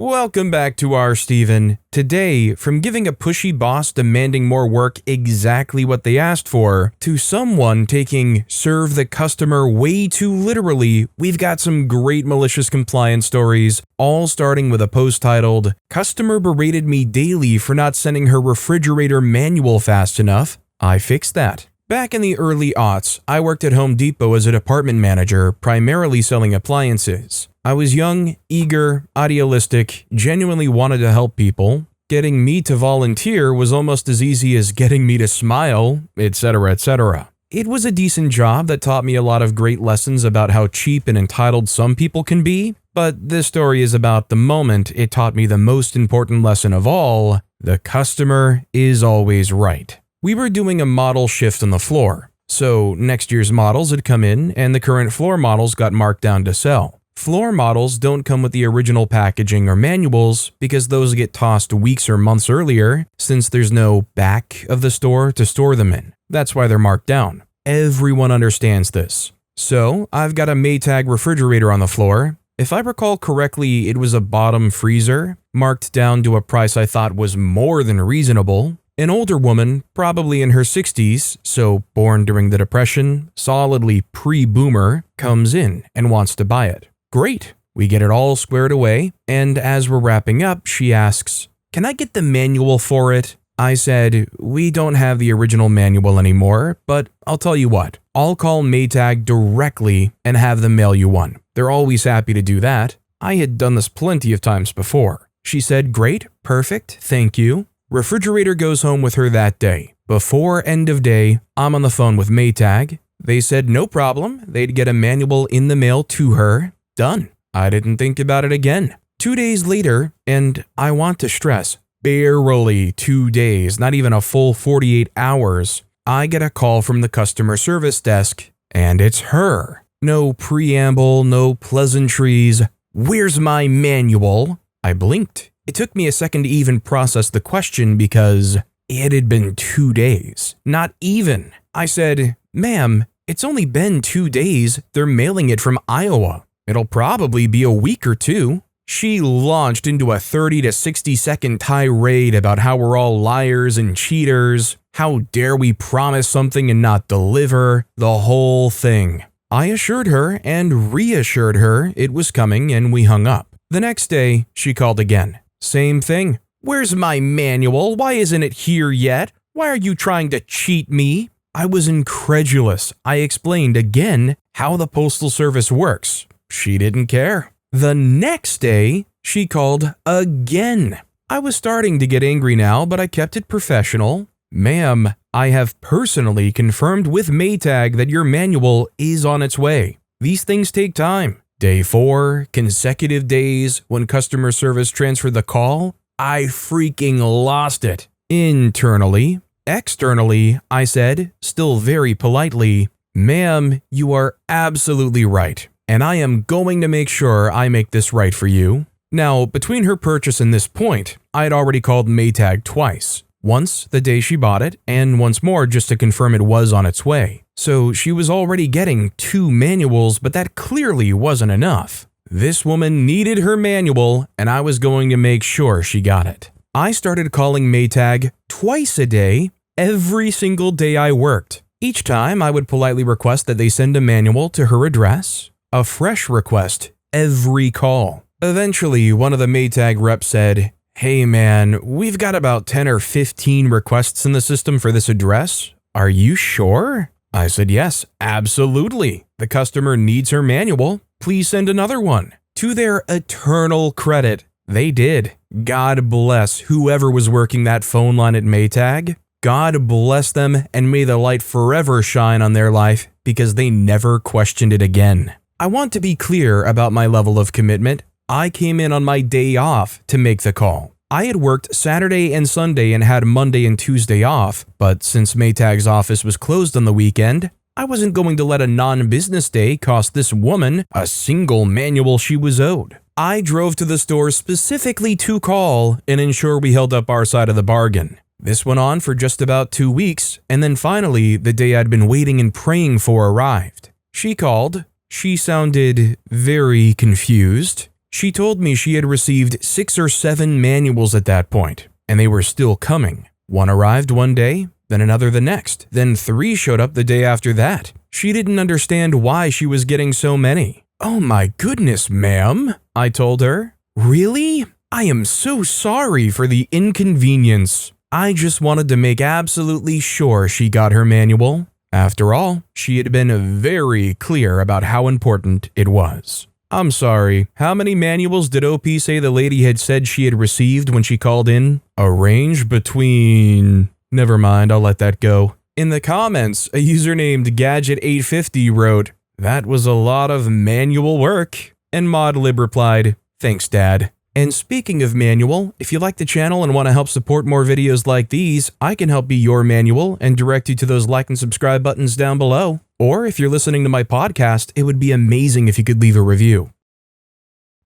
Welcome back to our Steven. Today, from giving a pushy boss demanding more work exactly what they asked for, to someone taking serve the customer way too literally, we've got some great malicious compliance stories, all starting with a post titled, "Customer berated me daily for not sending her refrigerator manual fast enough. I fixed that." Back in the early aughts, I worked at Home Depot as a department manager, primarily selling appliances. I was young, eager, idealistic, genuinely wanted to help people. Getting me to volunteer was almost as easy as getting me to smile, etc., etc. It was a decent job that taught me a lot of great lessons about how cheap and entitled some people can be, but this story is about the moment it taught me the most important lesson of all: the customer is always right. We were doing a model shift on the floor, so next year's models had come in and the current floor models got marked down to sell. Floor models don't come with the original packaging or manuals because those get tossed weeks or months earlier since there's no back of the store to store them in. That's why they're marked down. Everyone understands this. So I've got a Maytag refrigerator on the floor. If I recall correctly, it was a bottom freezer, marked down to a price I thought was more than reasonable. An older woman, probably in her 60s, so born during the Depression, solidly pre-boomer, comes in and wants to buy it. Great, we get it all squared away, and as we're wrapping up, she asks, "Can I get the manual for it?" I said, "We don't have the original manual anymore, but I'll tell you what, I'll call Maytag directly and have them mail you one. They're always happy to do that. I had done this plenty of times before." She said, "Great, perfect, thank you." Refrigerator goes home with her that day. Before end of day, I'm on the phone with Maytag. They said no problem, they'd get a manual in the mail to her. Done. I didn't think about it again. 2 days later, and I want to stress, barely 2 days, not even a full 48 hours, I get a call from the customer service desk, and it's her. No preamble, no pleasantries. "Where's my manual?" I blinked. It took me a second to even process the question because it had been 2 days. Not even. I said, "Ma'am, it's only been 2 days. They're mailing it from Iowa. It'll probably be a week or two." She launched into a 30 to 60 second tirade about how we're all liars and cheaters. How dare we promise something and not deliver? The whole thing. I assured her and reassured her it was coming, and we hung up. The next day, she called again. Same thing. "Where's my manual? Why isn't it here yet? Why are you trying to cheat me?" I was incredulous. I explained again how the Postal Service works. She didn't care. The next day, she called again. I was starting to get angry now, but I kept it professional. "Ma'am, I have personally confirmed with Maytag that your manual is on its way. These things take time." Day 4, consecutive days, when customer service transferred the call, I freaking lost it. Internally. Externally, I said, still very politely, "Ma'am, you are absolutely right, and I am going to make sure I make this right for you." Now, between her purchase and this point, I had already called Maytag twice. Once the day she bought it, and once more just to confirm it was on its way. So she was already getting 2 manuals, but that clearly wasn't enough. This woman needed her manual, and I was going to make sure she got it. I started calling Maytag twice a day, every single day I worked. Each time I would politely request that they send a manual to her address, a fresh request every call. Eventually, one of the Maytag reps said, "Hey man, we've got about 10 or 15 requests in the system for this address. Are you sure?" I said, "Yes, absolutely. The customer needs her manual. Please send another one." To their eternal credit, they did. God bless whoever was working that phone line at Maytag. God bless them, and may the light forever shine on their life because they never questioned it again. I want to be clear about my level of commitment. I came in on my day off to make the call. I had worked Saturday and Sunday and had Monday and Tuesday off, but since Maytag's office was closed on the weekend, I wasn't going to let a non-business day cost this woman a single manual she was owed. I drove to the store specifically to call and ensure we held up our side of the bargain. This went on for just about 2 weeks, and then finally, the day I'd been waiting and praying for arrived. She called. She sounded very confused. She told me she had received 6 or 7 manuals at that point, and they were still coming. One arrived one day, then another the next, then 3 showed up the day after that. She didn't understand why she was getting so many. "Oh my goodness, ma'am," I told her. "Really? I am so sorry for the inconvenience. I just wanted to make absolutely sure she got her manual." After all, she had been very clear about how important it was. "I'm sorry, how many manuals did OP say the lady had said she had received when she called in?" "A range between..." Never mind, I'll let that go. In the comments, a user named Gadget850 wrote, "That was a lot of manual work." And ModLib replied, "Thanks, Dad." And speaking of manual, if you like the channel and want to help support more videos like these, I can help be your manual and direct you to those like and subscribe buttons down below. Or if you're listening to my podcast, it would be amazing if you could leave a review.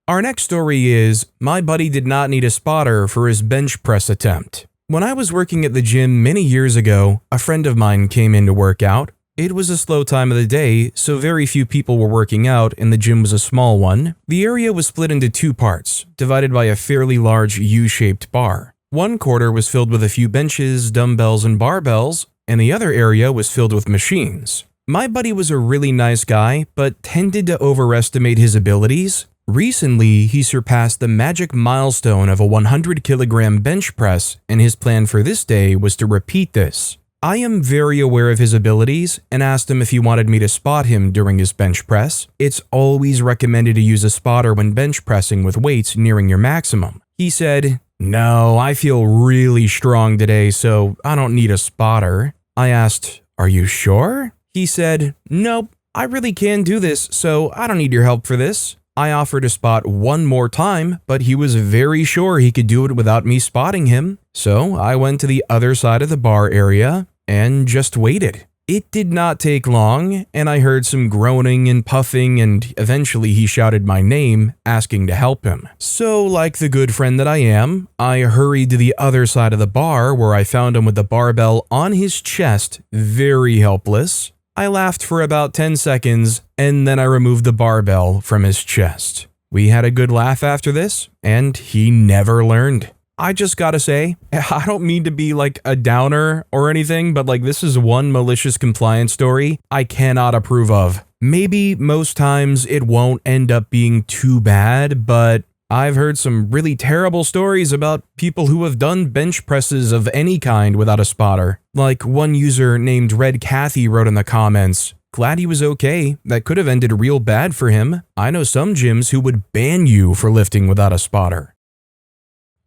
Our next story is, my buddy did not need a spotter for his bench press attempt. When I was working at the gym many years ago, a friend of mine came in to work out. It was a slow time of the day, so very few people were working out and the gym was a small one. The area was split into 2 parts, divided by a fairly large U-shaped bar. One quarter was filled with a few benches, dumbbells, and barbells, and the other area was filled with machines. My buddy was a really nice guy, but tended to overestimate his abilities. Recently, he surpassed the magic milestone of a 100-kilogram bench press, and his plan for this day was to repeat this. I am very aware of his abilities and asked him if he wanted me to spot him during his bench press. It's always recommended to use a spotter when bench pressing with weights nearing your maximum. He said, "No, I feel really strong today, so I don't need a spotter." I asked, "Are you sure?" He said, "Nope, I really can do this, so I don't need your help for this." I offered to spot one more time, but he was very sure he could do it without me spotting him. So I went to the other side of the bar area and just waited. It did not take long, and I heard some groaning and puffing, and eventually he shouted my name, asking to help him. So, like the good friend that I am, I hurried to the other side of the bar where I found him with the barbell on his chest, very helpless. I laughed for about 10 seconds, and then I removed the barbell from his chest. We had a good laugh after this, and he never learned. I just gotta say, I don't mean to be like a downer or anything, but like this is one malicious compliance story I cannot approve of. Maybe most times it won't end up being too bad, but I've heard some really terrible stories about people who have done bench presses of any kind without a spotter. Like one user named Red Cathy wrote in the comments, "Glad he was okay. That could have ended real bad for him. I know some gyms who would ban you for lifting without a spotter."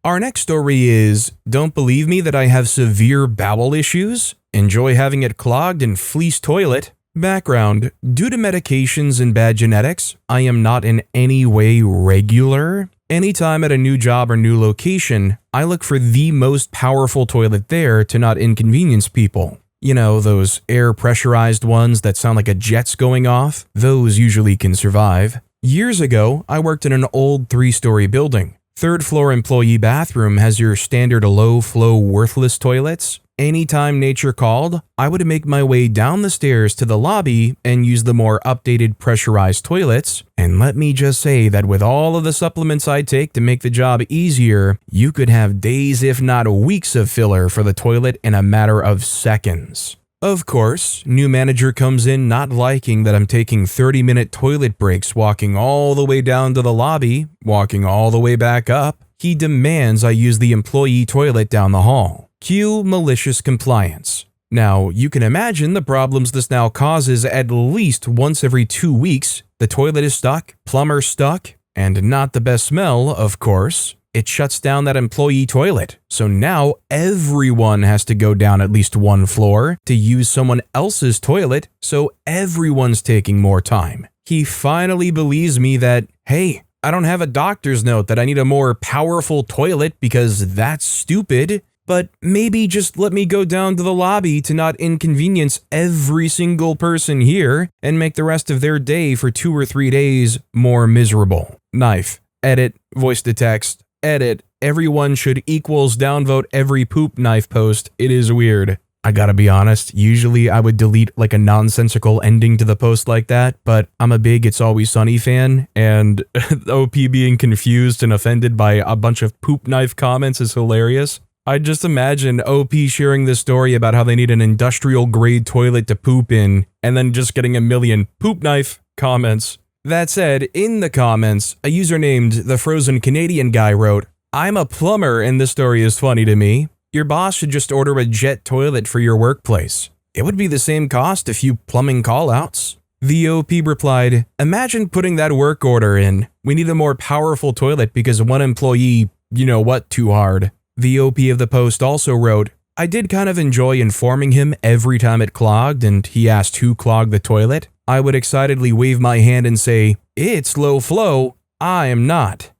Our next story is, don't believe me that I have severe bowel issues? Enjoy having it clogged and fleece toilet? Background: due to medications and bad genetics, I am not in any way regular. Anytime at a new job or new location, I look for the most powerful toilet there to not inconvenience people. You know, those air pressurized ones that sound like a jet's going off? Those usually can survive. Years ago, I worked in an old 3-story building. 3rd floor employee bathroom has your standard low-flow worthless toilets. Anytime nature called, I would make my way down the stairs to the lobby and use the more updated pressurized toilets. And let me just say that with all of the supplements I take to make the job easier, you could have days if not weeks of filler for the toilet in a matter of seconds. Of course, new manager comes in not liking that I'm taking 30-minute toilet breaks walking all the way down to the lobby, walking all the way back up. He demands I use the employee toilet down the hall. Cue malicious compliance. Now, you can imagine the problems this now causes at least once every 2 weeks. The toilet is stuck, plumber stuck, and not the best smell, of course. It shuts down that employee toilet. So now everyone has to go down at least 1 floor to use someone else's toilet, so everyone's taking more time. He finally believes me that, hey, I don't have a doctor's note that I need a more powerful toilet because that's stupid. But maybe just let me go down to the lobby to not inconvenience every single person here and make the rest of their day for 2 or 3 days more miserable. Knife. Edit. Voice to text. Edit. Everyone should equals downvote every poop knife post. It is weird. I gotta be honest, usually I would delete like a nonsensical ending to the post like that, but I'm a big It's Always Sunny fan, and OP being confused and offended by a bunch of poop knife comments is hilarious. I just imagine OP sharing this story about how they need an industrial grade toilet to poop in, and then just getting a million poop knife comments. That said, in the comments, a user named The Frozen Canadian Guy wrote, "I'm a plumber and this story is funny to me. Your boss should just order a jet toilet for your workplace. It would be the same cost, a few plumbing callouts." The OP replied, "Imagine putting that work order in. We need a more powerful toilet because one employee, you know what, too hard." The OP of the post also wrote, "I did kind of enjoy informing him every time it clogged and he asked who clogged the toilet. I would excitedly wave my hand and say, 'It's low flow. I am not.'"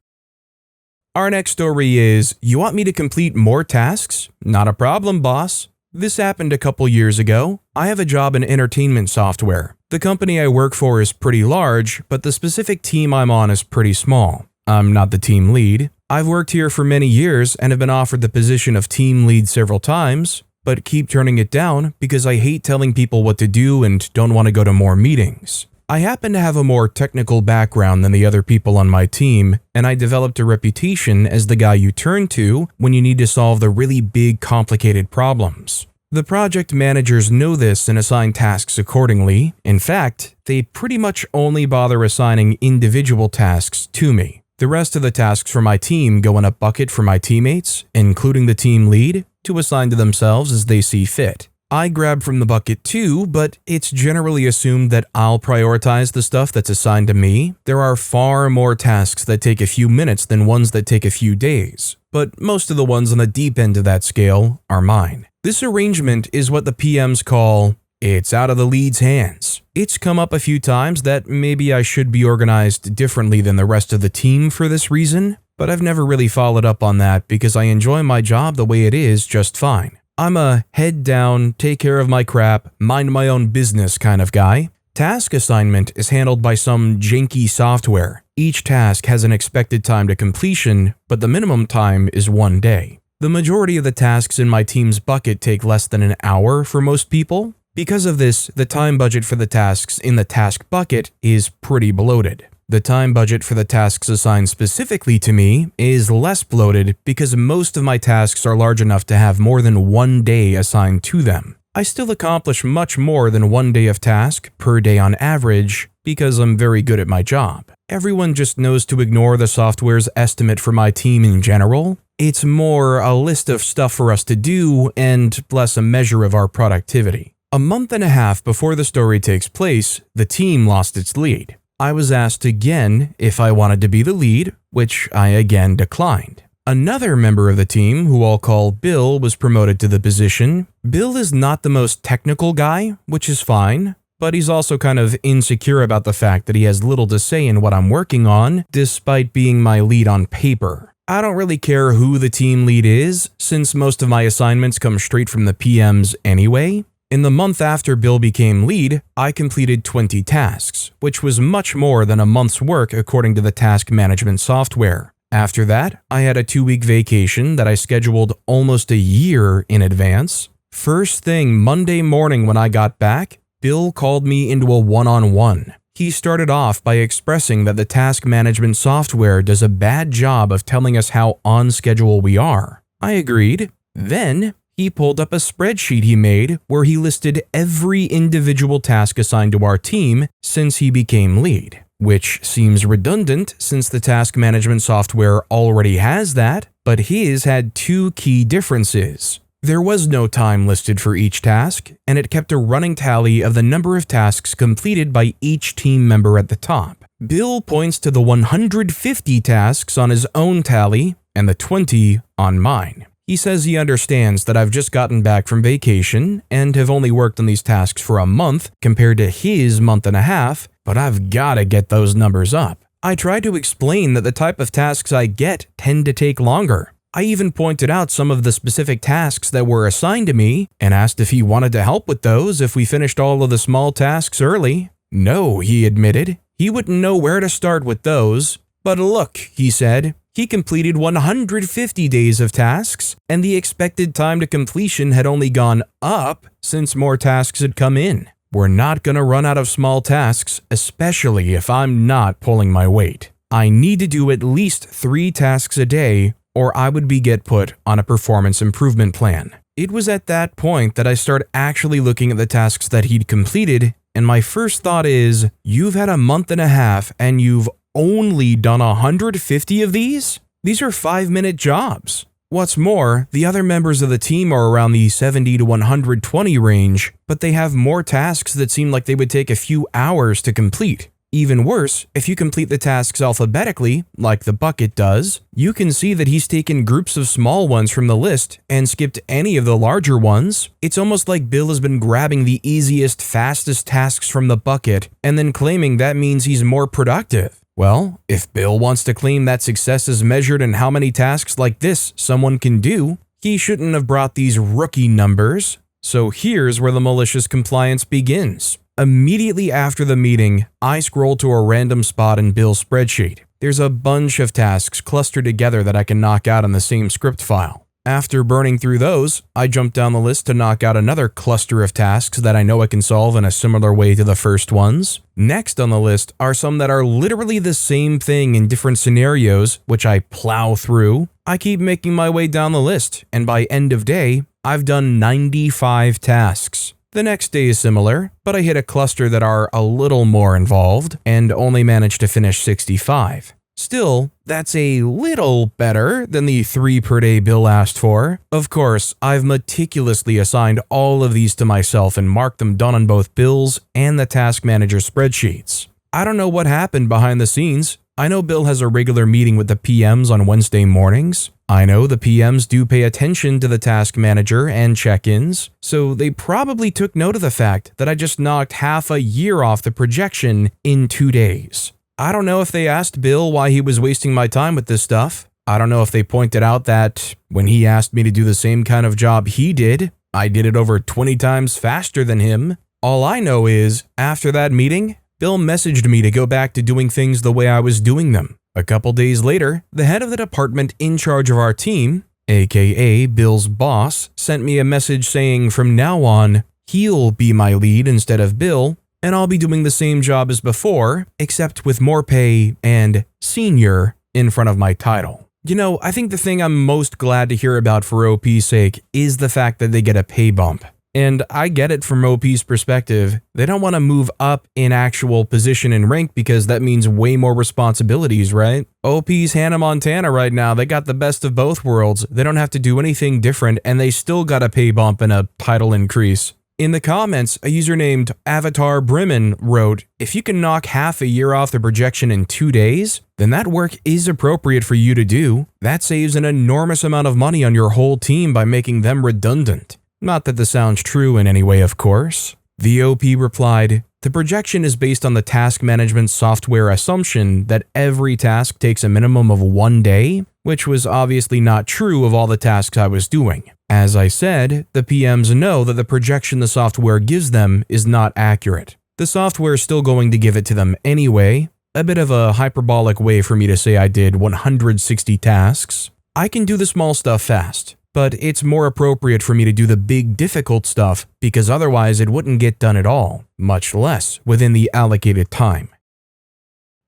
Our next story is, "You want me to complete more tasks? Not a problem, boss." This happened a couple years ago. I have a job in entertainment software. The company I work for is pretty large, but the specific team I'm on is pretty small. I'm not the team lead. I've worked here for many years and have been offered the position of team lead several times, but keep turning it down because I hate telling people what to do and don't want to go to more meetings. I happen to have a more technical background than the other people on my team, and I developed a reputation as the guy you turn to when you need to solve the really big, complicated problems. The project managers know this and assign tasks accordingly. In fact, they pretty much only bother assigning individual tasks to me. The rest of the tasks for my team go in a bucket for my teammates, including the team lead, to assign to themselves as they see fit. I grab from the bucket too, but it's generally assumed that I'll prioritize the stuff that's assigned to me. There are far more tasks that take a few minutes than ones that take a few days, but most of the ones on the deep end of that scale are mine. This arrangement is what the PMs call, "It's out of the lead's hands." It's come up a few times that maybe I should be organized differently than the rest of the team for this reason, but I've never really followed up on that because I enjoy my job the way it is just fine. I'm a head down, take care of my crap, mind my own business kind of guy. Task assignment is handled by some janky software. Each task has an expected time to completion, but the minimum time is 1 day. The majority of the tasks in my team's bucket take less than an hour for most people. Because of this, the time budget for the tasks in the task bucket is pretty bloated. The time budget for the tasks assigned specifically to me is less bloated because most of my tasks are large enough to have more than 1 day assigned to them. I still accomplish much more than 1 day of task per day on average because I'm very good at my job. Everyone just knows to ignore the software's estimate for my team in general. It's more a list of stuff for us to do and less a measure of our productivity. A month and a half before the story takes place, the team lost its lead. I was asked again if I wanted to be the lead, which I again declined. Another member of the team, who I'll call Bill, was promoted to the position. Bill is not the most technical guy, which is fine, but he's also kind of insecure about the fact that he has little to say in what I'm working on, despite being my lead on paper. I don't really care who the team lead is, since most of my assignments come straight from the PMs anyway. In the month after Bill became lead, I completed 20 tasks, which was much more than a month's work according to the task management software. After that, I had a 2-week vacation that I scheduled almost a year in advance. First thing Monday morning when I got back, Bill called me into a one-on-one. He started off by expressing that the task management software does a bad job of telling us how on schedule we are. I agreed. Then, he pulled up a spreadsheet he made where he listed every individual task assigned to our team since he became lead, which seems redundant since the task management software already has that, but his had 2 key differences. There was no time listed for each task, and it kept a running tally of the number of tasks completed by each team member at the top. Bill points to the 150 tasks on his own tally and the 20 on mine. He says he understands that I've just gotten back from vacation and have only worked on these tasks for a month compared to his month and a half, but I've gotta get those numbers up. I tried to explain that the type of tasks I get tend to take longer. I even pointed out some of the specific tasks that were assigned to me and asked if he wanted to help with those if we finished all of the small tasks early. No, he admitted. He wouldn't know where to start with those. But look, he said, He completed 150 days of tasks, and the expected time to completion had only gone up since more tasks had come in. We're not gonna run out of small tasks, especially if I'm not pulling my weight. I need to do at least 3 tasks a day, or I would get put on a performance improvement plan. It was at that point that I started actually looking at the tasks that he'd completed, and my first thought is, you've had a month and a half and you've only done 150 of these? These are 5-minute jobs. What's more, the other members of the team are around the 70 to 120 range, but they have more tasks that seem like they would take a few hours to complete. Even worse, if you complete the tasks alphabetically, like the bucket does, you can see that he's taken groups of small ones from the list and skipped any of the larger ones. It's almost like Bill has been grabbing the easiest, fastest tasks from the bucket and then claiming that means he's more productive. Well, if Bill wants to claim that success is measured in how many tasks like this someone can do, he shouldn't have brought these rookie numbers. So here's where the malicious compliance begins. Immediately after the meeting, I scroll to a random spot in Bill's spreadsheet. There's a bunch of tasks clustered together that I can knock out in the same script file. After burning through those, I jump down the list to knock out another cluster of tasks that I know I can solve in a similar way to the first ones. Next on the list are some that are literally the same thing in different scenarios, which I plow through. I keep making my way down the list, and by end of day, I've done 95 tasks. The next day is similar, but I hit a cluster that are a little more involved and only managed to finish 65. Still, that's a little better than the 3 per day Bill asked for. Of course, I've meticulously assigned all of these to myself and marked them done on both Bill's and the task manager spreadsheets. I don't know what happened behind the scenes. I know Bill has a regular meeting with the PMs on Wednesday mornings. I know the PMs do pay attention to the task manager and check-ins, so they probably took note of the fact that I just knocked half a year off the projection in 2 days. I don't know if they asked Bill why he was wasting my time with this stuff. I don't know if they pointed out that when he asked me to do the same kind of job he did, I did it over 20 times faster than him. All I know is, after that meeting, Bill messaged me to go back to doing things the way I was doing them. A couple days later, the head of the department in charge of our team, aka Bill's boss, sent me a message saying from now on, he'll be my lead instead of Bill, and I'll be doing the same job as before, except with more pay and senior in front of my title. You know, I think the thing I'm most glad to hear about for OP's sake is the fact that they get a pay bump. And I get it from OP's perspective. They don't want to move up in actual position and rank because that means way more responsibilities, right? OP's Hannah Montana right now. They got the best of both worlds. They don't have to do anything different and they still got a pay bump and a title increase. In the comments, a user named Avatar Brimmen wrote, if you can knock half a year off the projection in 2 days, then that work is appropriate for you to do. That saves an enormous amount of money on your whole team by making them redundant. Not that this sounds true in any way, of course. The OP replied, the projection is based on the task management software assumption that every task takes a minimum of 1 day, which was obviously not true of all the tasks I was doing. As I said, the PMs know that the projection the software gives them is not accurate. The software is still going to give it to them anyway, a bit of a hyperbolic way for me to say I did 160 tasks. I can do the small stuff fast, but it's more appropriate for me to do the big difficult stuff because otherwise it wouldn't get done at all, much less within the allocated time.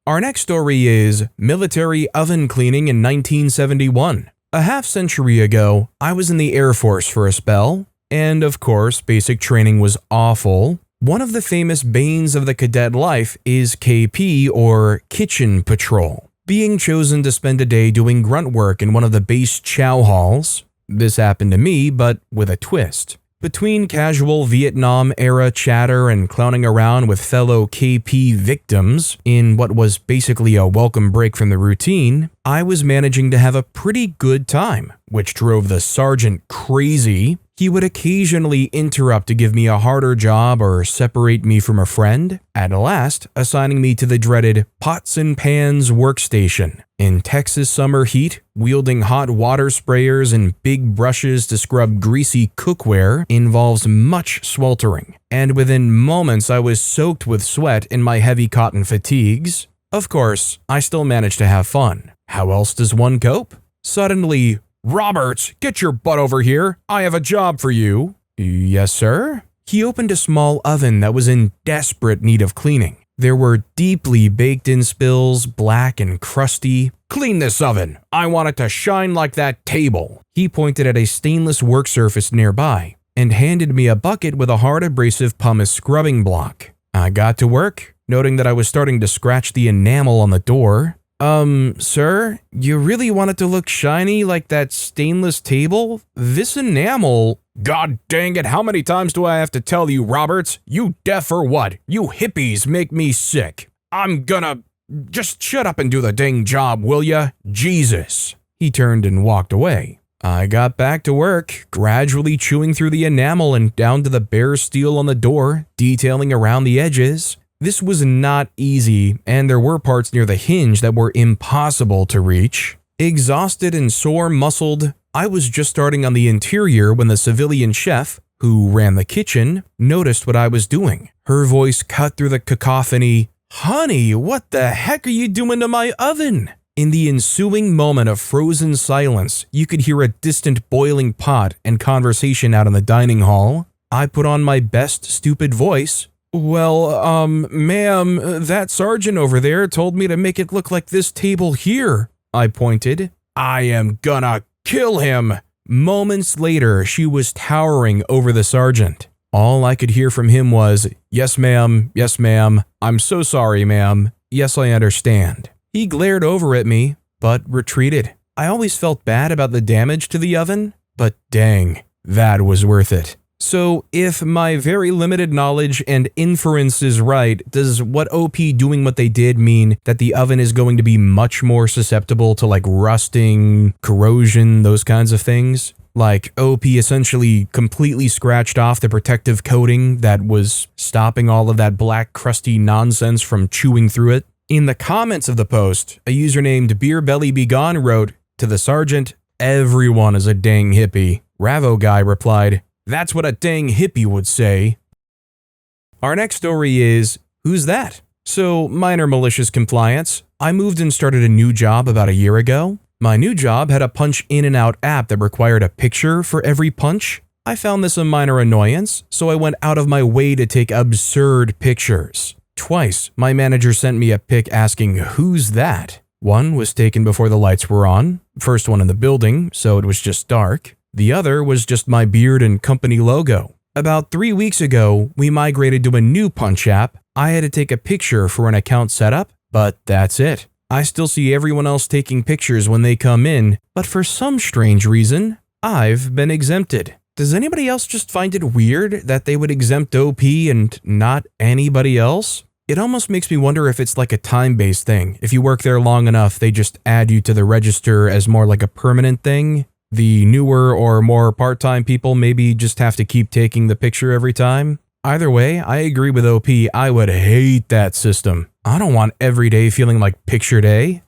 Our next story is military oven cleaning in 1971. A half-century ago, I was in the Air Force for a spell, and of course, basic training was awful. One of the famous banes of the cadet life is KP, or Kitchen Patrol, being chosen to spend a day doing grunt work in one of the base chow halls. This happened to me, but with a twist. Between casual Vietnam-era chatter and clowning around with fellow KP victims in what was basically a welcome break from the routine, I was managing to have a pretty good time, which drove the sergeant crazy. He would occasionally interrupt to give me a harder job or separate me from a friend, at last assigning me to the dreaded pots and pans workstation. In Texas summer heat, wielding hot water sprayers and big brushes to scrub greasy cookware involves much sweltering, and within moments I was soaked with sweat in my heavy cotton fatigues. Of course, I still managed to have fun. How else does one cope? Suddenly, "Roberts, get your butt over here. I have a job for you." "Yes, sir?" He opened a small oven that was in desperate need of cleaning. There were deeply baked-in spills, black and crusty. "Clean this oven. I want it to shine like that table." He pointed at a stainless work surface nearby and handed me a bucket with a hard abrasive pumice scrubbing block. I got to work, noting that I was starting to scratch the enamel on the door. Sir, you really want it to look shiny like that stainless table? This enamel..." "God dang it, how many times do I have to tell you, Roberts? You deaf or what? You hippies make me sick. I'm gonna... Just shut up and do the dang job, will ya? Jesus." He turned and walked away. I got back to work, gradually chewing through the enamel and down to the bare steel on the door, detailing around the edges. This was not easy, and there were parts near the hinge that were impossible to reach. Exhausted and sore-muscled, I was just starting on the interior when the civilian chef, who ran the kitchen, noticed what I was doing. Her voice cut through the cacophony. "Honey, what the heck are you doing to my oven?" In the ensuing moment of frozen silence, you could hear a distant boiling pot and conversation out in the dining hall. I put on my best stupid voice. "Well, ma'am, that sergeant over there told me to make it look like this table here." I pointed. "I am gonna kill him." Moments later, she was towering over the sergeant. All I could hear from him was, "Yes, ma'am. Yes, ma'am. I'm so sorry, ma'am. Yes, I understand." He glared over at me, but retreated. I always felt bad about the damage to the oven, but dang, that was worth it. So, if my very limited knowledge and inference is right, does what OP doing what they did mean that the oven is going to be much more susceptible to like rusting, corrosion, those kinds of things? Like OP essentially completely scratched off the protective coating that was stopping all of that black crusty nonsense from chewing through it? In the comments of the post, a user named BeerBellyBegone wrote, "To the sergeant, everyone is a dang hippie." Ravo Guy replied, "That's what a dang hippie would say." Our next story is, who's that? So, minor malicious compliance. I moved and started a new job about a year ago. My new job had a punch in and out app that required a picture for every punch. I found this a minor annoyance, so I went out of my way to take absurd pictures. Twice, my manager sent me a pic asking, "Who's that?" One was taken before the lights were on, first one in the building, so it was just dark. The other was just my beard and company logo. About 3 weeks ago, we migrated to a new punch app. I had to take a picture for an account setup, but that's it. I still see everyone else taking pictures when they come in, but for some strange reason, I've been exempted. Does anybody else just find it weird that they would exempt OP and not anybody else? It almost makes me wonder if it's like a time-based thing. If you work there long enough, they just add you to the register as more like a permanent thing. The newer or more part-time people maybe just have to keep taking the picture every time. Either way, I agree with OP. I would hate that system. I don't want every day feeling like picture day.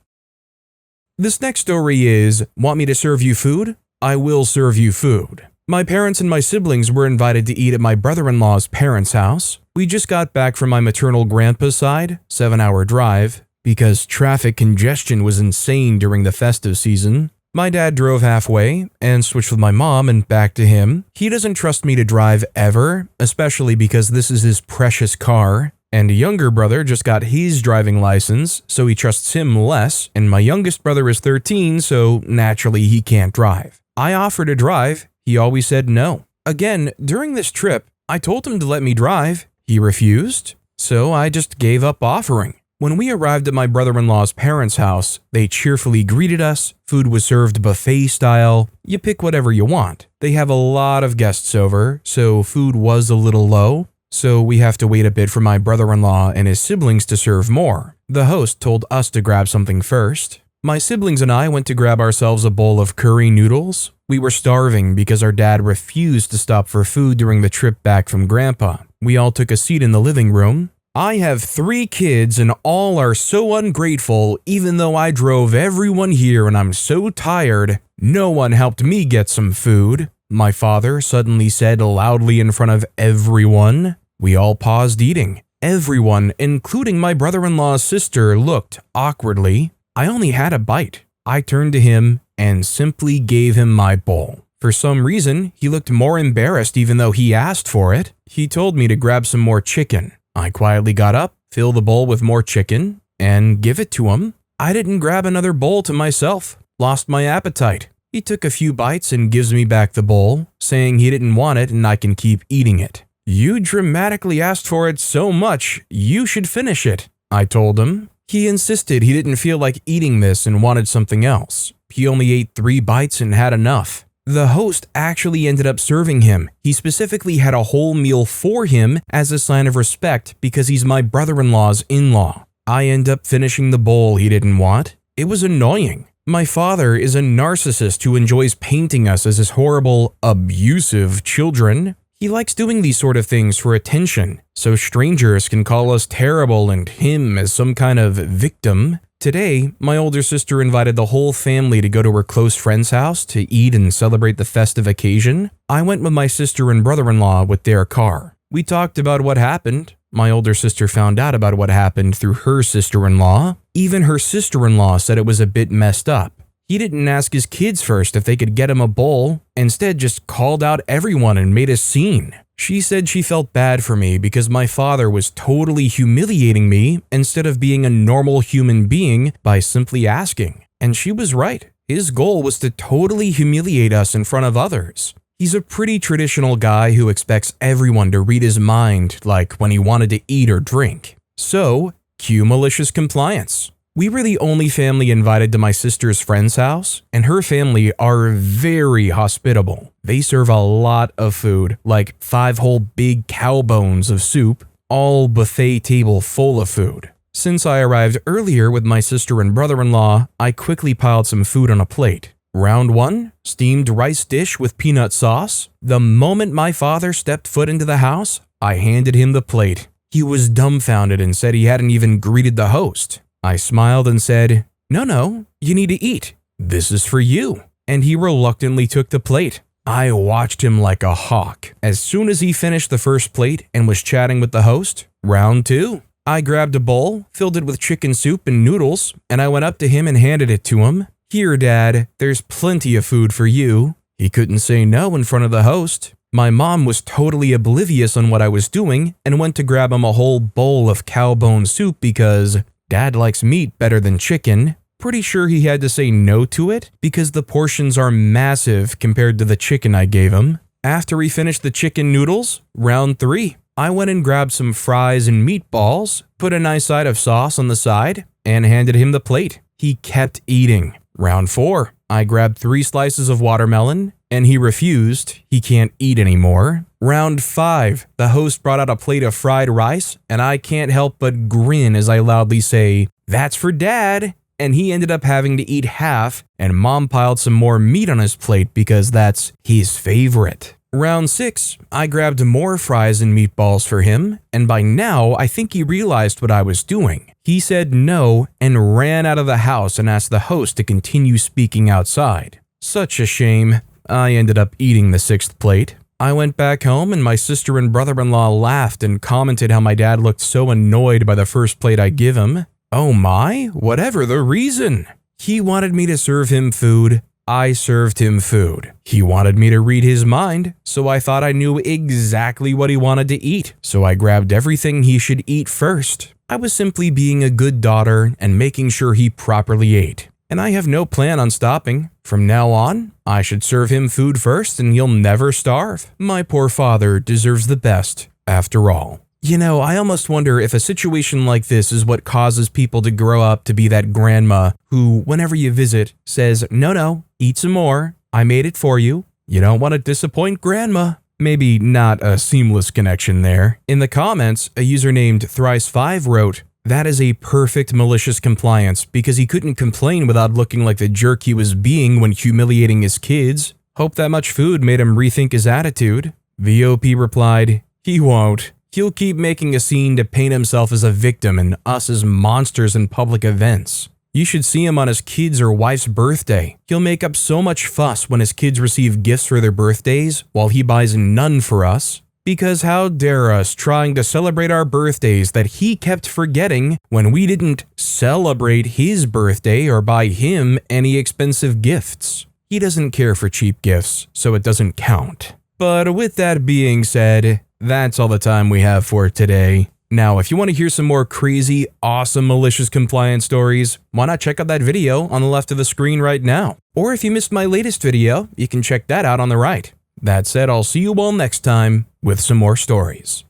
This next story is, want me to serve you food? I will serve you food. My parents and my siblings were invited to eat at my brother-in-law's parents' house. We just got back from my maternal grandpa's side, 7-hour drive, because traffic congestion was insane during the festive season. My dad drove halfway and switched with my mom and back to him. He doesn't trust me to drive ever, especially because this is his precious car. And a younger brother just got his driving license, so he trusts him less. And my youngest brother is 13, so naturally he can't drive. I offered to drive. He always said no. Again, during this trip, I told him to let me drive. He refused, so I just gave up offering. When we arrived at my brother-in-law's parents' house, they cheerfully greeted us. Food was served buffet style. You pick whatever you want. They have a lot of guests over, so food was a little low. So we have to wait a bit for my brother-in-law and his siblings to serve more. The host told us to grab something first. My siblings and I went to grab ourselves a bowl of curry noodles. We were starving because our dad refused to stop for food during the trip back from Grandpa. We all took a seat in the living room. I have 3 kids and all are so ungrateful even though I drove everyone here and I'm so tired. No one helped me get some food, my father suddenly said loudly in front of everyone. We all paused eating. Everyone, including my brother-in-law's sister, looked awkwardly. I only had a bite. I turned to him and simply gave him my bowl. For some reason, he looked more embarrassed even though he asked for it. He told me to grab some more chicken. I quietly got up, filled the bowl with more chicken, and give it to him. I didn't grab another bowl to myself. Lost my appetite. He took a few bites and gives me back the bowl, saying he didn't want it and I can keep eating it. You dramatically asked for it so much, you should finish it, I told him. He insisted he didn't feel like eating this and wanted something else. He only ate 3 bites and had enough. The host actually ended up serving him. He specifically had a whole meal for him as a sign of respect because he's my brother-in-law's in-law. I end up finishing the bowl he didn't want. It was annoying. My father is a narcissist who enjoys painting us as his horrible, abusive children. He likes doing these sort of things for attention, so strangers can call us terrible and him as some kind of victim. Today, my older sister invited the whole family to go to her close friend's house to eat and celebrate the festive occasion. I went with my sister and brother-in-law with their car. We talked about what happened. My older sister found out about what happened through her sister-in-law. Even her sister-in-law said it was a bit messed up. He didn't ask his kids first if they could get him a bowl, instead just called out everyone and made a scene. She said she felt bad for me because my father was totally humiliating me instead of being a normal human being by simply asking. And she was right. His goal was to totally humiliate us in front of others. He's a pretty traditional guy who expects everyone to read his mind, like when he wanted to eat or drink. So, cue malicious compliance. We were the only family invited to my sister's friend's house, and her family are very hospitable. They serve a lot of food, like 5 whole big cow bones of soup, all buffet table full of food. Since I arrived earlier with my sister and brother-in-law, I quickly piled some food on a plate. Round 1, steamed rice dish with peanut sauce. The moment my father stepped foot into the house, I handed him the plate. He was dumbfounded and said he hadn't even greeted the host. I smiled and said, No, you need to eat. This is for you. And he reluctantly took the plate. I watched him like a hawk. As soon as he finished the first plate and was chatting with the host, round 2. I grabbed a bowl, filled it with chicken soup and noodles, and I went up to him and handed it to him. Here, Dad, there's plenty of food for you. He couldn't say no in front of the host. My mom was totally oblivious on what I was doing and went to grab him a whole bowl of cow bone soup because Dad likes meat better than chicken. Pretty sure he had to say no to it because the portions are massive compared to the chicken I gave him. After he finished the chicken noodles, round 3, I went and grabbed some fries and meatballs, put a nice side of sauce on the side, and handed him the plate. He kept eating. Round 4, I grabbed 3 slices of watermelon, and he refused. He can't eat anymore. Round 5, the host brought out a plate of fried rice, and I can't help but grin as I loudly say, "That's for Dad!" And he ended up having to eat half, and Mom piled some more meat on his plate because that's his favorite. Round 6, I grabbed more fries and meatballs for him, and by now I think he realized what I was doing. He said no and ran out of the house and asked the host to continue speaking outside. Such a shame. I ended up eating the 6th plate. I went back home and my sister and brother-in-law laughed and commented how my dad looked so annoyed by the first plate I give him. Oh my, whatever the reason. He wanted me to serve him food. I served him food. He wanted me to read his mind, so I thought I knew exactly what he wanted to eat, so I grabbed everything he should eat first. I was simply being a good daughter and making sure he properly ate. And I have no plan on stopping. From now on, I should serve him food first and he'll never starve. My poor father deserves the best, after all. You know, I almost wonder if a situation like this is what causes people to grow up to be that grandma who, whenever you visit, says, No, eat some more. I made it for you. You don't want to disappoint grandma. Maybe not a seamless connection there. In the comments, a user named Thrice5 wrote, That is a perfect malicious compliance because he couldn't complain without looking like the jerk he was being when humiliating his kids. Hope that much food made him rethink his attitude. VOP replied, He won't. He'll keep making a scene to paint himself as a victim and us as monsters in public events. You should see him on his kid's or wife's birthday. He'll make up so much fuss when his kids receive gifts for their birthdays while he buys none for us. Because how dare us trying to celebrate our birthdays that he kept forgetting when we didn't celebrate his birthday or buy him any expensive gifts. He doesn't care for cheap gifts, so it doesn't count. But with that being said, that's all the time we have for today. Now, if you want to hear some more crazy, awesome malicious compliance stories, why not check out that video on the left of the screen right now? Or if you missed my latest video, you can check that out on the right. That said, I'll see you all next time with some more stories.